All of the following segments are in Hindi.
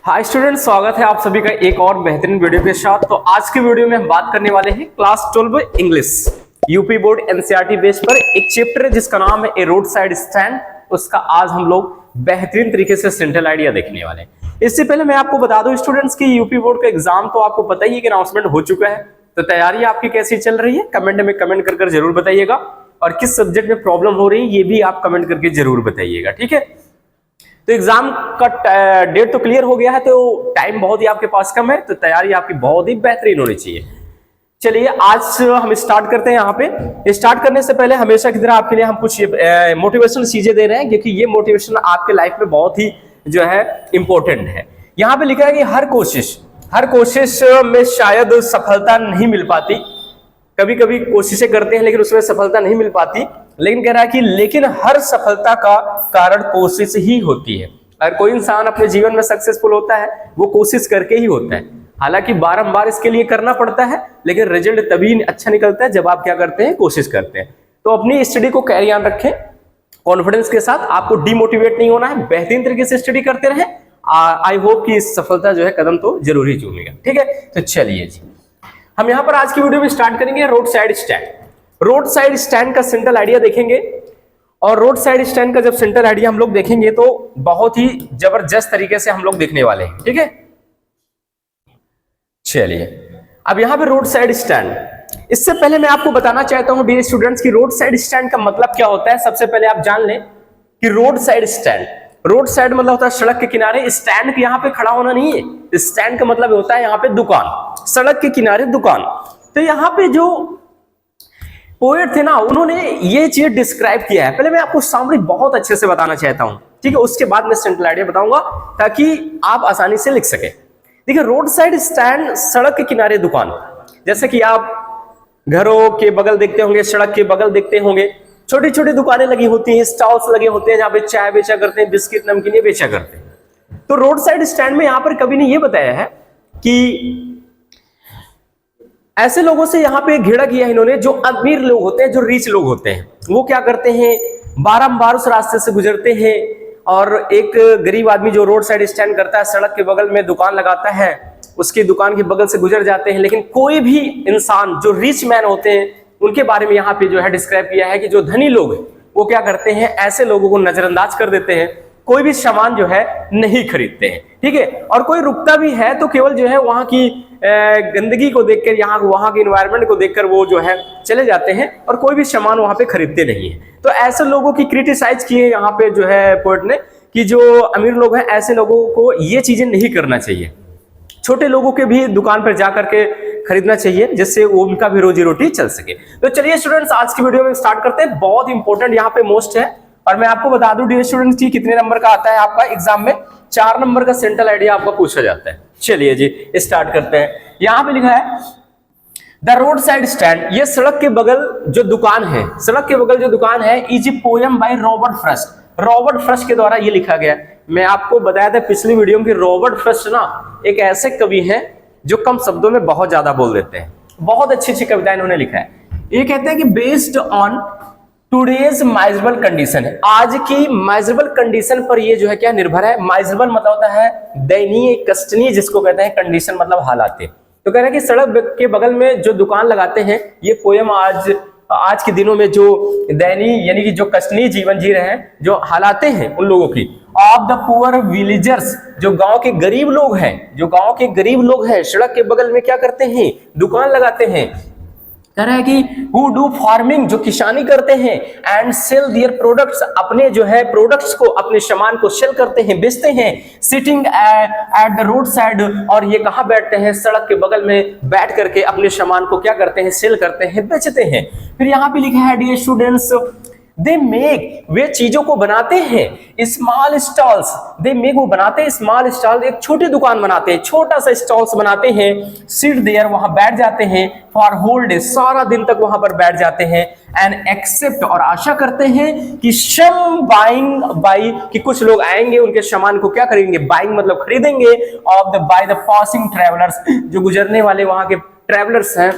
हाय स्टूडेंट, स्वागत है आप सभी का एक और बेहतरीन वीडियो के साथ। तो आज की वीडियो में हम बात करने वाले हैं class 12 English UP board NCERT base पर एक चैप्टर है जिसका नाम है ए रोड साइड स्टैंड। उसका आज हम लोग बेहतरीन तरीके से सेंट्रल आइडिया देखने वाले हैं। इससे पहले मैं आपको बता दूं स्टूडेंट्स की यूपी बोर्ड का एग्जाम तो आपको पता ही है कि अनाउंसमेंट हो चुका है। तो तैयारी आपकी कैसी चल रही है कमेंट में कमेंट कर जरूर बताइएगा, और किस सब्जेक्ट में प्रॉब्लम हो रही है ये भी आप कमेंट करके जरूर बताइएगा, ठीक है। तो एग्जाम का डेट तो क्लियर हो गया है, तो टाइम बहुत ही आपके पास कम है, तो तैयारी आपकी बहुत ही बेहतरीन होनी चाहिए। चलिए आज हम स्टार्ट करते हैं। यहाँ पे स्टार्ट करने से पहले हमेशा की तरह आपके लिए हम कुछ मोटिवेशनल चीजें दे रहे हैं, क्योंकि ये मोटिवेशन आपके लाइफ में बहुत ही जो है इंपॉर्टेंट है। यहाँ पे लिखा है कि हर कोशिश में शायद सफलता नहीं मिल पाती। कभी कभी कोशिशें करते हैं लेकिन उसमें सफलता नहीं मिल पाती, लेकिन कह रहा है कि लेकिन हर सफलता का कारण कोशिश ही होती है। अगर कोई इंसान अपने जीवन में सक्सेसफुल होता है वो कोशिश करके ही होता है। हालांकि बारंबार इसके लिए करना पड़ता है, लेकिन रिजल्ट तभी अच्छा निकलता है जब आप क्या करते हैं, कोशिश करते हैं। तो अपनी स्टडी को कैरी ऑन रखें कॉन्फिडेंस के साथ। आपको डिमोटिवेट नहीं होना है, बेहतरीन तरीके से स्टडी करते रहें। आई होप कि सफलता जो है कदम तो जरूर ही चूमेगा, ठीक है। तो चलिए जी, हम यहाँ पर आज की वीडियो में स्टार्ट करेंगे road side stand. Road side stand का सेंट्रल आइडिया देखेंगे, और रोड साइड स्टैंड का जब सेंट्रल आइडिया हम लोग देखेंगे तो बहुत ही जबरदस्त तरीके से हम लोग देखने वाले हैं, ठीक है। चलिए अब यहाँ पे रोड साइड स्टैंड, इससे पहले मैं आपको बताना चाहता हूं डियर स्टूडेंट्स की रोड साइड स्टैंड का मतलब क्या होता है। सबसे पहले आप जान लें कि road side stand, road side मतलब होता है सड़क के किनारे। स्टैंड के यहाँ पे खड़ा होना नहीं है, स्टैंड का मतलब होता है यहाँ पे दुकान, सड़क के किनारे दुकान। तो यहाँ पे जो पोएट थे ना, उन्होंने ये चीज डिस्क्राइब किया है। पहले मैं आपको सामने बहुत अच्छे से बताना चाहता हूं, ठीक है। उसके बाद मैं सेंट्रल आइडिया बताऊंगा ताकि आप आसानी से लिख सके। देखिए रोड साइड स्टैंड, सड़क के किनारे दुकान। जैसे कि आप घरों के बगल देखते होंगे, सड़क के बगल देखते होंगे, छोटी छोटी दुकानें लगी होती हैं, स्टॉल्स लगे होते हैं जहां पे चाय बेचा करते हैं, बिस्किट नमकीन ये बेचा करते हैं। तो रोड साइड स्टैंड में यहां पर कभी ने ये बताया है कि ऐसे लोगों से यहाँ पे घेरा किया इन्होंने जो अमीर लोग होते हैं, जो रिच लोग होते हैं। वो क्या करते हैं, बारंबार उस रास्ते से गुजरते हैं, और एक गरीब आदमी जो रोड साइड स्टैंड करता है, सड़क के बगल में दुकान लगाता है, उसकी दुकान के बगल से गुजर जाते हैं। लेकिन कोई भी इंसान जो रिच मैन होते हैं उनके बारे में यहाँ पे जो है डिस्क्राइब किया है कि जो धनी लोग हैं वो क्या करते हैं, ऐसे लोगों को नजरअंदाज कर देते हैं, कोई भी सामान जो है नहीं खरीदते हैं, ठीक है। और कोई रुकता भी है तो केवल जो है वहां की गंदगी को देखकर, यहाँ वहां के एनवायरनमेंट को देखकर वो जो है चले जाते हैं, और कोई भी सामान वहां पे खरीदते नहीं है। तो ऐसे लोगों की क्रिटिसाइज की है यहाँ पे जो है पोएट ने, कि जो अमीर लोग हैं ऐसे लोगों को ये चीजें नहीं करना चाहिए। छोटे लोगों के भी दुकान पर जाकर के खरीदना चाहिए, जिससे उनका भी रोजी रोटी चल सके। तो चलिए स्टूडेंट्स आज की वीडियो में स्टार्ट करते हैं। बहुत इंपॉर्टेंट यहाँ पे मोस्ट है, और मैं आपको बता दूं डियर स्टूडेंट्स की कितने नंबर का आता है आपका एग्जाम में, 4 नंबर का सेंट्रल आइडिया आपका पूछा जाता है। चलिए जी स्टार्ट करते हैं। यहां पे लिखा है द रोड साइड स्टैंड, ये सड़क के बगल जो दुकान है, सड़क के बगल जो दुकान है, is a poem by Robert Frost. Robert Frost के द्वारा ये लिखा गया। मैं आपको बताया था पिछली वीडियो में कि रॉबर्ट फ्रॉस्ट ना एक ऐसे कवि हैं जो कम शब्दों में बहुत ज्यादा बोल देते हैं। बहुत अच्छी अच्छी कविताएं इन्होंने लिखा है। ये कहते हैं कि based on today's miserable condition है, आज की माइजरेबल कंडीशन पर ये जो है क्या निर्भर है। माइजरेबल मतलब होता है दयनीय, कष्टनीय जिसको कहते हैं, कंडीशन मतलब हालात। तो कह रहे हैं कि सड़क के बगल में जो दुकान लगाते हैं, ये पोयम आज के दिनों में जो दयनीय यानी कि जो कष्टनीय जीवन जी रहे हैं, जो हालातें हैं उन लोगों की, ऑफ द पुअर विलेजर्स, जो गांव के गरीब लोग हैं, जो गांव के गरीब लोग हैं सड़क के बगल में क्या करते हैं, दुकान लगाते हैं। कह रहा है कि who do farming, जो किसानी करते हैं, एंड सेल देयर प्रोडक्ट्स, अपने जो है प्रोडक्ट्स को, अपने सामान को सेल करते हैं, बेचते हैं। Sitting at the road side, और ये कहाँ बैठते हैं, सड़क के बगल में बैठ करके अपने सामान को क्या करते हैं, सेल करते हैं, बेचते हैं। फिर यहाँ पे लिखा है डियर स्टूडेंट्स, दे मेक, वे चीजों को बनाते हैं, स्मॉल स्टॉल्स, दे मेक, वो बनाते हैं स्मॉल स्टॉल, एक छोटी दुकान बनाते हैं, छोटा सा स्टॉल्स बनाते हैं। सिट देयर, वहां बैठ जाते हैं, फॉर होल डे, सारा दिन तक वहां पर बैठ जाते हैं। एंड एक्सेप्ट, और आशा करते हैं कि सम बाइंग बाई, कि कुछ लोग आएंगे उनके सामान को क्या करेंगे, बाइंग मतलब खरीदेंगे, of the by the passing travellers, जो गुजरने वाले वहां के ट्रेवलर्स हैं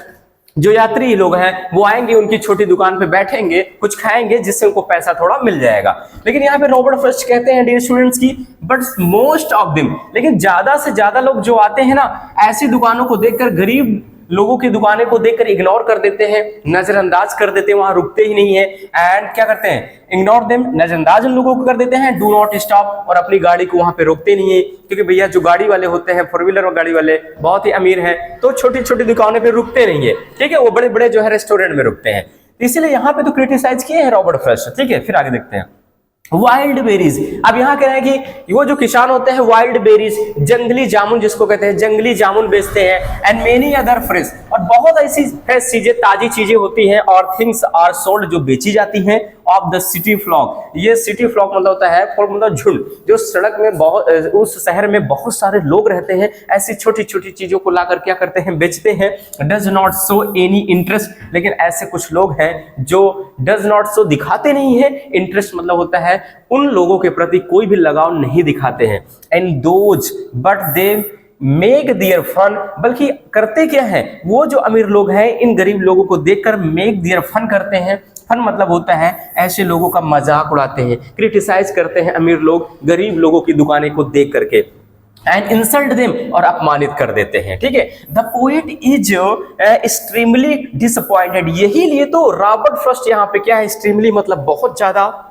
जो यात्री लोग हैं वो आएंगे, उनकी छोटी दुकान पे बैठेंगे, कुछ खाएंगे, जिससे उनको पैसा थोड़ा मिल जाएगा। लेकिन यहाँ पे रॉबर्ट फ्रस्ट कहते हैं डियर स्टूडेंट्स की बट मोस्ट ऑफ देम, लेकिन ज्यादा से ज्यादा लोग जो आते हैं ना, ऐसी दुकानों को देखकर, गरीब लोगों की दुकानें को देखकर इग्नोर कर देते हैं, नजरअंदाज कर देते हैं, वहां रुकते ही नहीं है। एंड क्या करते हैं, इग्नोर देम, नजरअंदाज उन लोगों को कर देते हैं, डू नॉट स्टॉप, और अपनी गाड़ी को वहां पे रोकते नहीं है, क्योंकि भैया जो गाड़ी वाले होते हैं, फोर व्हीलर और गाड़ी वाले बहुत ही अमीर हैं, तो छोटी छोटी दुकानों पे रुकते नहीं है, ठीक है, वो बड़े बड़े जो है रेस्टोरेंट में रुकते हैं। इसीलिए यहाँ पे तो क्रिटिसाइज किए हैं रॉबर्ट फ्रस्ट, ठीक है। फिर आगे देखते हैं वाइल्ड बेरीज। अब यहाँ कह रहे हैं कि वो जो किसान होते हैं वाइल्ड बेरीज, जंगली जामुन जिसको कहते हैं, जंगली जामुन बेचते हैं, एंड मेनी अदर फ्रेश, और बहुत ऐसी फ्रेश चीजें, ताजी चीजें होती हैं, और थिंग्स आर सोल्ड, जो बेची जाती हैं, ऑफ द सिटी फ्लॉक। ये सिटी फ्लॉक मतलब होता है, फ्लॉक मतलब झुंड, जो सड़क में बहुत, उस शहर में बहुत सारे लोग रहते हैं, ऐसी छोटी छोटी चीजों को लाकर क्या करते हैं, बेचते हैं। Does not show any interest, लेकिन ऐसे कुछ लोग हैं जो डज नॉट शो, दिखाते नहीं है, इंटरेस्ट मतलब होता है उन लोगों के प्रति कोई भी लगाव नहीं दिखाते हैं। And those but they make their fun, बल्कि करते क्या है, वो जो अमीर लोग हैं इन गरीब लोगों को देखकर मेक दियर फन करते हैं। फन मतलब होता है ऐसे लोगों का मजाक उड़ाते हैं, क्रिटिसाइज करते हैं अमीर लोग गरीब लोगों की दुकानें को देख करके, एंड इंसल्ट देम, और अपमानित कर देते हैं, ठीक है। The poet is extremely disappointed, यही लिए तो रॉबर्ट फ्रस्ट यहाँ पे क्या है, एक्सट्रीमली मतलब बहुत ज्यादा,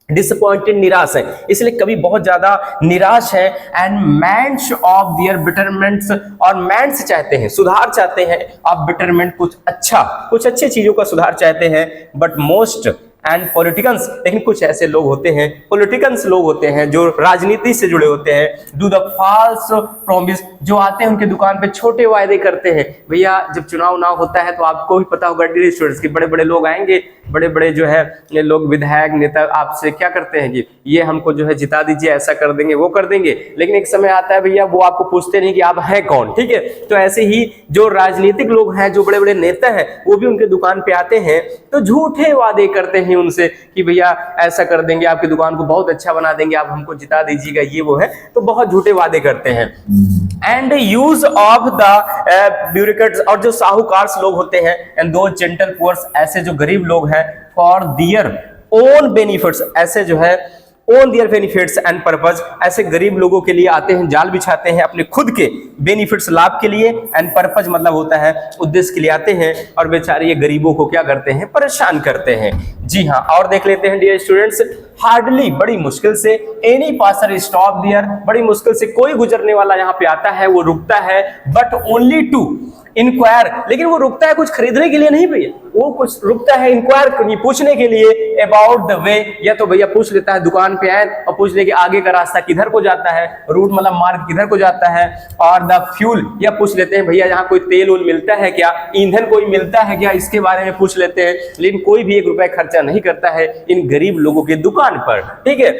डिसअपॉइंटेड निराश है, इसलिए कभी बहुत ज्यादा निराश है। एंड मैंस ऑफ दियर बिटरमेंट्स, और मैंस चाहते हैं, सुधार चाहते हैं, ऑफ बिटरमेंट कुछ अच्छा, कुछ अच्छी चीजों का सुधार चाहते हैं। बट मोस्ट एंड पॉलिटिकन्स, लेकिन कुछ ऐसे लोग होते हैं, पॉलिटिकन्स लोग होते हैं जो राजनीति से जुड़े होते हैं, डू द फॉल्स प्रॉमिस, जो आते हैं उनके दुकान पे छोटे वायदे करते हैं। भैया जब चुनाव ना होता है तो आपको भी पता होगा डियर स्टूडेंट्स की, बड़े बड़े लोग आएंगे, बड़े बड़े जो है ये लोग विधायक नेता आपसे क्या करते हैं कि ये हमको जो है जिता दीजिए, ऐसा कर देंगे, वो कर देंगे, लेकिन एक समय आता है भैया वो आपको पूछते नहीं कि आप हैं कौन, ठीक है। तो ऐसे ही जो राजनीतिक लोग हैं, जो बड़े बड़े नेता हैं, वो भी उनके दुकान पे आते हैं तो झूठे वादे करते हैं उनसे कि भैया ऐसा कर देंगे, आपकी दुकान को बहुत अच्छा बना देंगे, आप हमको जिता दीजिएगा, ये वो है, तो बहुत झूठे वादे करते हैं। And use of the bureaucrats, और जो साहूकार लोग होते हैं, एंड दो जेंटल पुअर्स, ऐसे जो गरीब लोग हैं, फॉर दियर ओन बेनिफिट्स, ऐसे जो है own their benefits and purpose, ऐसे गरीब लोगों के लिए आते हैं, जाल बिछाते हैं अपने खुद के बेनिफिट्स, लाभ के लिए, एंड पर्पज मतलब होता है उद्देश्य के लिए आते हैं, और बेचारे ये गरीबों को क्या करते हैं, परेशान करते हैं। जी हाँ, और देख लेते हैं डियर स्टूडेंट्स, हार्डली, बड़ी मुश्किल से, एनी पासर स्टॉप दियर, बड़ी मुश्किल से कोई गुजरने वाला यहाँ पे आता है, वो रुकता है, बट ओनली टू इंक्वायर, लेकिन वो रुकता है कुछ खरीदने के लिए नहीं भैया, वो कुछ रुकता है इंक्वायर, पूछने के लिए, अबाउट द वे, या तो भैया पूछ लेता है, दुकान पे आए और पूछ ले कि आगे का रास्ता किधर को जाता है, रूट मतलब मार्ग किधर को जाता है, और द फ्यूल, या पूछ लेते हैं भैया यहाँ कोई तेल उल मिलता है क्या, ईंधन कोई मिलता है क्या, इसके बारे में पूछ लेते हैं, लेकिन कोई भी 1 रुपया खर्चा नहीं करता है इन गरीब लोगों की दुकान पर, ठीक है।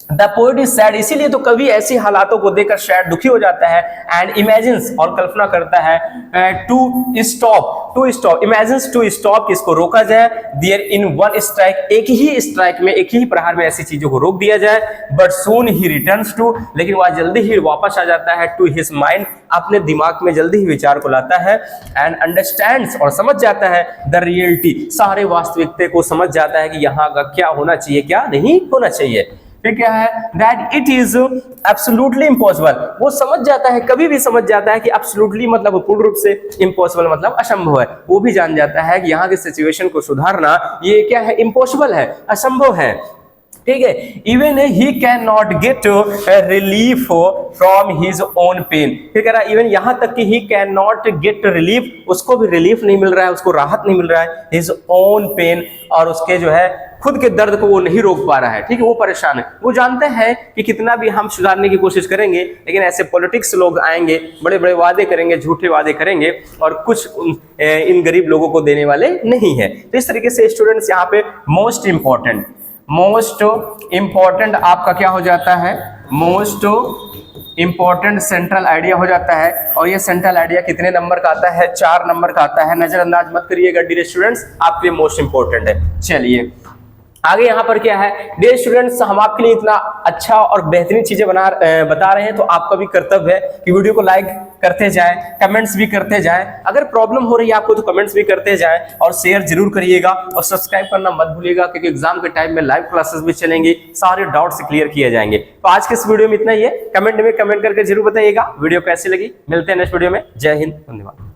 द पोएट इज सैड, इसीलिए तो कभी ऐसी हालातों को देखकर शायद दुखी हो जाता है, एंड इमेजिन्स, और कल्पना करता है, to stop, imagines to stop, किसको रोका जाए, देयर इन वन स्ट्राइक, एक ही स्ट्राइक में, एक ही प्रहार में ऐसी चीजों को रोक दिया जाए। But soon he returns to, लेकिन वह जल्दी ही वापस आ जाता है, टू हिज माइंड, अपने दिमाग में जल्दी ही विचार को लाता है, एंड अंडरस्टैंड्स, और समझ जाता है, द रियलिटी, सारे वास्तविकता को समझ जाता है कि यहाँ का क्या होना चाहिए, क्या नहीं होना चाहिए। फिर क्या है, that it is absolutely impossible, वो समझ जाता है, कभी भी समझ जाता है कि एब्सोल्युटली मतलब पूर्ण रूप से, इम्पॉसिबल मतलब असंभव है, वो भी जान जाता है कि यहाँ की सिचुएशन को सुधारना ये क्या है, इम्पॉसिबल है, असंभव है, ठीक है। Even he can not get relief from his own pain, फिर कह रहा है इवन यहाँ तक कि he can not get relief, उसको भी रिलीफ नहीं मिल रहा है, उसको राहत नहीं मिल रहा है, हिज ओन पेन, और उसके जो है खुद के दर्द को वो नहीं रोक पा रहा है, ठीक है, वो परेशान है, वो जानते हैं कि कितना भी हम सुधारने की कोशिश करेंगे, लेकिन ऐसे पॉलिटिक्स लोग आएंगे, बड़े बड़े वादे करेंगे, झूठे वादे करेंगे, और कुछ इन गरीब लोगों को देने वाले नहीं है। तो इस तरीके से स्टूडेंट्स यहाँ पे मोस्ट इंपॉर्टेंट आपका क्या हो जाता है, मोस्ट इंपॉर्टेंट सेंट्रल आइडिया हो जाता है, और ये सेंट्रल आइडिया कितने नंबर का आता है, 4 नंबर का आता है, नजरअंदाज मत करिएगा डियर स्टूडेंट्स, आपके लिए मोस्ट इंपॉर्टेंट है। चलिए आगे यहाँ पर क्या है, डियर स्टूडेंट्स, हम आपके लिए इतना अच्छा और बेहतरीन चीजें बता रहे हैं, तो आपका भी कर्तव्य है कि वीडियो को लाइक करते जाएं, कमेंट्स भी करते जाएं। अगर प्रॉब्लम हो रही है आपको तो कमेंट्स भी करते जाएं और शेयर जरूर करिएगा और सब्सक्राइब करना मत भूलिएगा, क्योंकि एग्जाम के टाइम में लाइव क्लासेस भी चलेंगी, सारे डाउट्स क्लियर किए जाएंगे। तो आज के इस वीडियो में इतना ही है। कमेंट में कमेंट करके जरूर बताइएगा वीडियो कैसी लगी। मिलते हैं नेक्स्ट वीडियो में। जय हिंद, धन्यवाद।